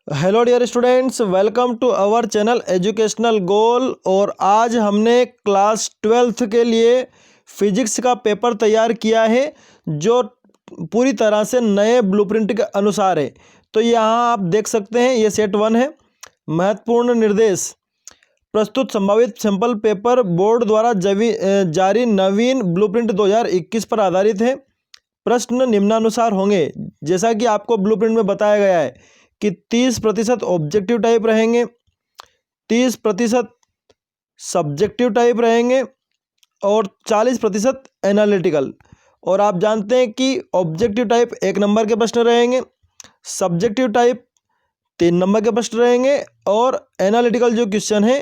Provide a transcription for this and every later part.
Hello dear students, welcome to our channel educational goal. और आज हमने क्लास 12th के लिए फिजिक्स का पेपर तैयार किया है जो पूरी तरह से नए ब्लूप्रिंट के अनुसार है। तो यहाँ आप देख सकते हैं, ये सेट 1 है। महत्वपूर्ण निर्देश: प्रस्तुत संभावित सैंपल पेपर बोर्ड द्वारा जारी नवीन ब्लूप्रिंट 2021 पर आधारित है। प्रश्न निम्नानुसार होंगे। जैसा कि आपको ब्लूप्रिंट में बताया गया है कि 30% ऑब्जेक्टिव टाइप रहेंगे, 30% सब्जेक्टिव टाइप रहेंगे और 40% एनालिटिकल। और आप जानते हैं कि ऑब्जेक्टिव टाइप 1 नंबर के प्रश्न रहेंगे, सब्जेक्टिव टाइप 3 नंबर के प्रश्न रहेंगे और एनालिटिकल जो क्वेश्चन है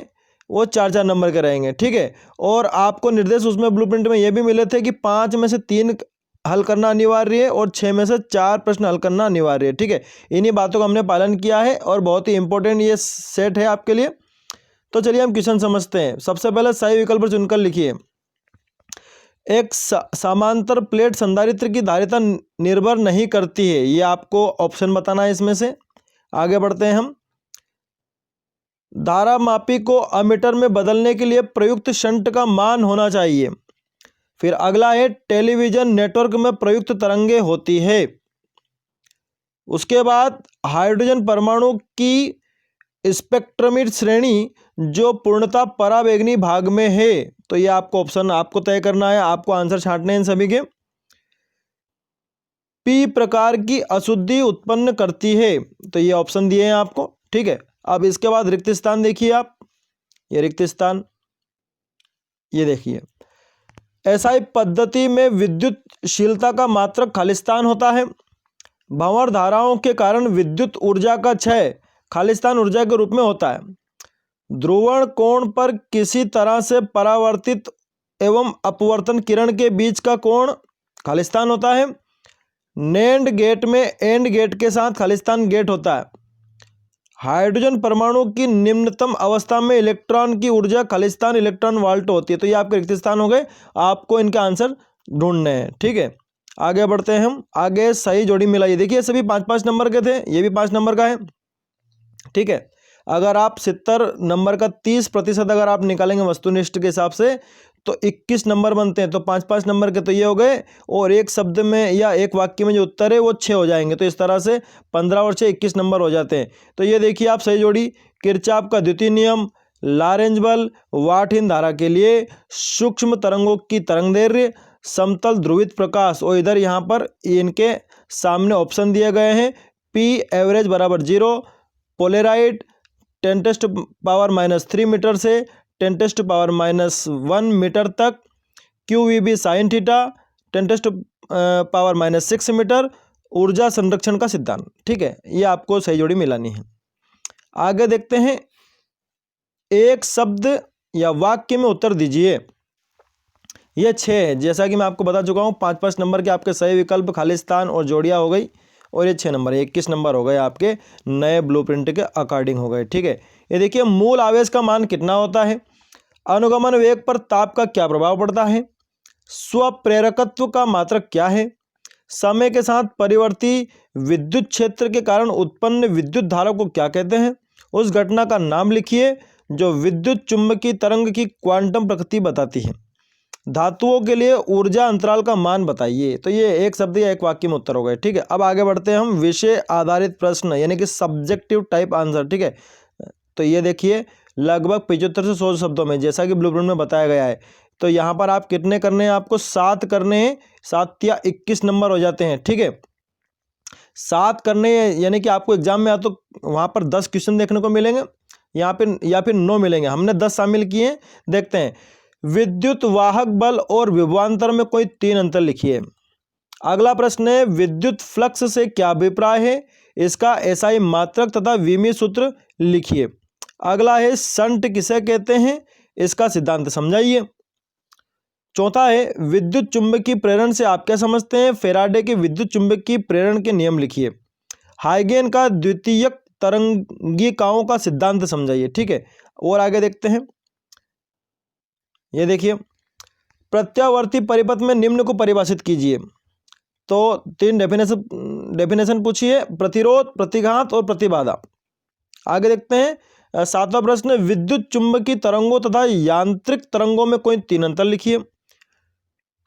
वो 4-4 नंबर के रहेंगे। ठीक है। और आपको निर्देश उसमें ब्लूप्रिंट में ये भी मिले थे कि 5 में से 3 हल करना अनिवार्य है और 6 में से 4 प्रश्न हल करना अनिवार्य है। ठीक है। इन्हीं बातों का हमने पालन किया है और बहुत ही इंपॉर्टेंट ये सेट है आपके लिए। तो चलिए हम क्वेश्चन समझते हैं। सबसे पहले सही विकल्प पर चुनकर लिखिए। एक समांतर प्लेट संधारित्र की धारिता निर्भर नहीं करती है। ये आपको ऑप्शन बताना है इसमें से। आगे बढ़ते हैं हम। धारा मापी को अमीटर में बदलने के लिए प्रयुक्त शंट का मान होना चाहिए। फिर अगला है टेलीविजन नेटवर्क में प्रयुक्त तरंगे होती है। उसके बाद हाइड्रोजन परमाणु की स्पेक्ट्रमिड श्रेणी जो पूर्णतः पराबैंगनी भाग में है। तो ये आपको ऑप्शन आपको तय करना है, आपको आंसर छांटने हैं इन सभी के। पी प्रकार की अशुद्धि उत्पन्न करती है। तो ये ऑप्शन दिए हैं आपको। ठीक है। अब इसके बाद रिक्त स्थान देखिए आप। ये रिक्त स्थान ये देखिए। एसआई पद्धति में विद्युतशीलता का मात्रक खालिस्तान होता है। भंवर धाराओं के कारण विद्युत ऊर्जा का क्षय खालिस्तान ऊर्जा के रूप में होता है। ध्रुवण कोण पर किसी तरह से परावर्तित एवं अपवर्तन किरण के बीच का कोण खालिस्तान होता है। नैंड गेट में एंड गेट के साथ खालिस्तान गेट होता है। हाइड्रोजन परमाणु की निम्नतम अवस्था में इलेक्ट्रॉन की ऊर्जा खालिस्तान इलेक्ट्रॉन वोल्ट होती है। तो ये आपके रिक्त स्थान हो गए। आपको इनके आंसर ढूंढने हैं। ठीक है। आगे बढ़ते हैं हम। आगे सही जोड़ी मिलाइए। देखिए सभी 5-5 नंबर के थे, ये भी 5 नंबर का है। ठीक है। अगर आप 70 नंबर का 30% अगर आप निकालेंगे वस्तुनिष्ठ के हिसाब से तो 21 नंबर बनते हैं। तो 5-5 नंबर के तो ये हो गए और एक शब्द में या एक वाक्य में जो उत्तर है वो 6 हो जाएंगे। तो इस तरह से 15 और 6 21 नंबर हो जाते हैं। तो ये देखिए आप सही जोड़ी। किरचॉफ का द्वितीय नियम, लॉरेंज बल, वाटहीन धारा के लिए, सूक्ष्म तरंगों की तरंगदैर्घ्य, समतल ध्रुवित प्रकाश। और इधर यहाँ पर इनके सामने ऑप्शन दिए गए हैं। पी एवरेज बराबर 0, पोलेराइट 10⁻³ मीटर से 10⁻⁻1 मीटर तक, QVB साइन थीटा 10⁻⁻6 मीटर, ऊर्जा संरक्षण का सिद्धांत। ठीक है। ये आपको सही जोड़ी मिलानी है। आगे देखते हैं। एक शब्द या वाक्य में उत्तर दीजिए। ये 6 है, जैसा कि मैं आपको बता चुका हूँ। 5-5 नंबर के आपके सही विकल्प खालिस्तान और जोड़ियाँ हो गई और ये 6 नंबर 21 नंबर हो गए आपके नए ब्लूप्रिंट के अकॉर्डिंग हो गए। ठीक है। ये देखिए मूल आवेश का मान कितना होता है, अनुगमन वेग पर ताप का क्या प्रभाव पड़ता है, स्वप्रेरकत्व का मात्रक क्या है, समय के साथ परिवर्ती विद्युत क्षेत्र के कारण उत्पन्न विद्युत धारा को क्या कहते हैं, उस घटना का नाम लिखिए जो विद्युत चुंबकीय तरंग की क्वांटम प्रकृति बताती है, धातुओं के लिए ऊर्जा अंतराल का मान बताइए। तो ये एक शब्द या एक वाक्य में उत्तर हो गए। ठीक है। अब आगे बढ़ते हैं हम। विषय आधारित प्रश्न यानी कि सब्जेक्टिव टाइप आंसर। ठीक है। तो ये देखिए लगभग 75 से 100 शब्दों में, जैसा कि ब्लूप्रिंट में बताया गया है। तो यहाँ पर आप कितने करने हैं, आपको 7 करने हैं। 7 या 21 नंबर हो जाते हैं। ठीक है। 7 करने यानी कि आपको एग्जाम में या तो वहाँ पर 10 क्वेश्चन देखने को मिलेंगे यहाँ पे या फिर 9 मिलेंगे। हमने 10 शामिल किए हैं। देखते हैं। विद्युत वाहक बल और विभवांतर में कोई 3 अंतर लिखिए। अगला प्रश्न है विद्युत फ्लक्स से क्या अभिप्राय है, इसका एसआई मात्रक तथा विमी सूत्र लिखिए। अगला है शंट किसे कहते हैं, इसका सिद्धांत समझाइए। चौथा है विद्युत चुंबकीय प्रेरण से आप क्या समझते हैं, फैराडे के विद्युत चुंबकीय प्रेरण के नियम लिखिए। हाइगेन का द्वितीयक तरंगिकाओं का सिद्धांत समझाइए। ठीक है। और आगे देखते हैं। ये देखिए प्रत्यावर्ती परिपथ में निम्न को परिभाषित कीजिए। तो 3 डेफिनेशन पूछी है, प्रतिरोध, प्रतिघात और प्रतिबाधा। आगे देखते हैं 7वां प्रश्न, विद्युत चुंबकीय तरंगों तथा यांत्रिक तरंगों में कोई 3 अंतर लिखिए।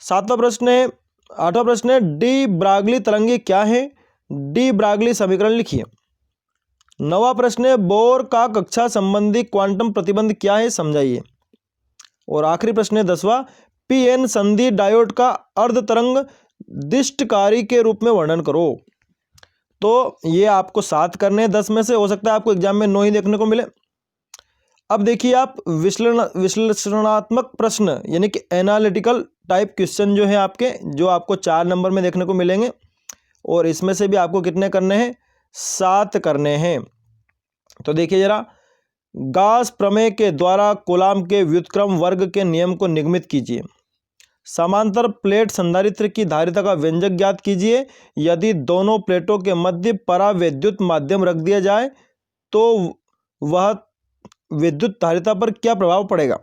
7वां प्रश्न है 8वां प्रश्न है, डी ब्रागली तरंगे क्या है? डी ब्रागली समीकरण लिखिए। 9वां प्रश्न है, बोर का कक्षा संबंधी क्वांटम प्रतिबंध क्या है? समझाइए। और आखिरी प्रश्न है 10वां, पीएन संधि डायोड का अर्ध तरंग दिष्टकारी के रूप में वर्णन करो। तो ये आपको 7 करने हैं 10 में से, हो सकता है आपको एग्जाम में 9 ही देखने को मिले। अब देखिए आप विश्लेषणात्मक प्रश्न यानी कि एनालिटिकल टाइप क्वेश्चन जो है आपके, जो आपको 4 नंबर में देखने को मिलेंगे, और इसमें से भी आपको कितने करने हैं? 7 करने हैं। तो देखिए जरा, गॉस प्रमेय के द्वारा कूलाम के व्युत्क्रम वर्ग के नियम को निगमित कीजिए। समांतर प्लेट संधारित्र की धारिता का व्यंजक ज्ञात कीजिए। यदि दोनों प्लेटों के मध्य परावैद्युत माध्यम रख दिया जाए तो वह विद्युत धारिता पर क्या प्रभाव पड़ेगा?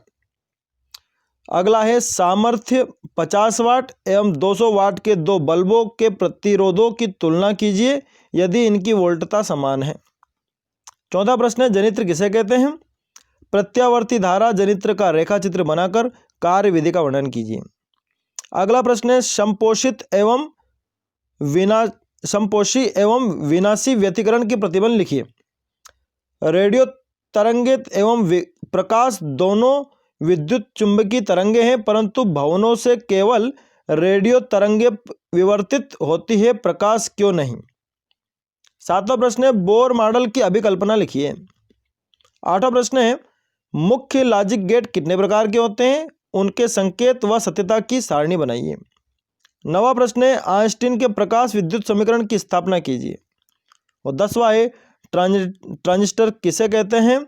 अगला है, सामर्थ्य 50 वाट एवं 200 वाट के 2 बल्बों के प्रतिरोधों की तुलना कीजिए यदि इनकी वोल्टता समान है। 14वां प्रश्न है, जनित्र किसे कहते हैं? प्रत्यावर्ती धारा जनित्र का रेखाचित्र बनाकर कार्य विधि का वर्णन कीजिए। अगला प्रश्न है, समपोषी एवं विनाशी व्यतिकरण की प्रतिबंध लिखिए। रेडियो तरंगित एवं प्रकाश दोनों विद्युत चुंबकीय तरंगे हैं, परंतु भवनों से केवल रेडियो तरंगे विवर्तित होती है, प्रकाश क्यों नहीं? 7वां प्रश्न है, बोर मॉडल की अभिकल्पना लिखिए। 8वां प्रश्न है, मुख्य लॉजिक गेट कितने प्रकार के होते हैं? उनके संकेत व सत्यता की सारणी बनाइए। 9वां प्रश्न है, आइंस्टीन के प्रकाश विद्युत समीकरण की स्थापना कीजिए। और 10वां है, ट्रांजिस्टर किसे कहते हैं?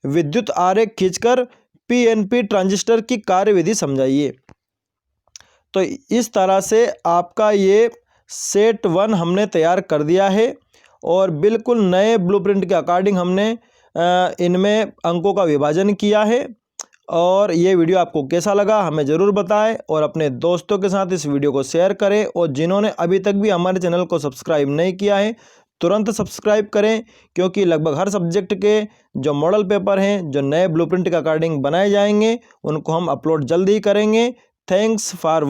विद्युत आरेख खींचकर पीएनपी ट्रांजिस्टर की कार्यविधि समझाइए। तो इस तरह से आपका ये सेट 1 हमने तैयार कर दिया है, और बिल्कुल नए ब्लूप्रिंट के अकॉर्डिंग हमने इनमें अंकों का विभाजन किया है। और ये वीडियो आपको कैसा लगा हमें ज़रूर बताएं, और अपने दोस्तों के साथ इस वीडियो को शेयर करें। और जिन्होंने अभी तक भी हमारे चैनल को सब्सक्राइब नहीं किया है, तुरंत सब्सक्राइब करें, क्योंकि लगभग हर सब्जेक्ट के जो मॉडल पेपर हैं, जो नए ब्लूप्रिंट के अकॉर्डिंग बनाए जाएंगे, उनको हम अपलोड जल्द ही करेंगे। Thanks for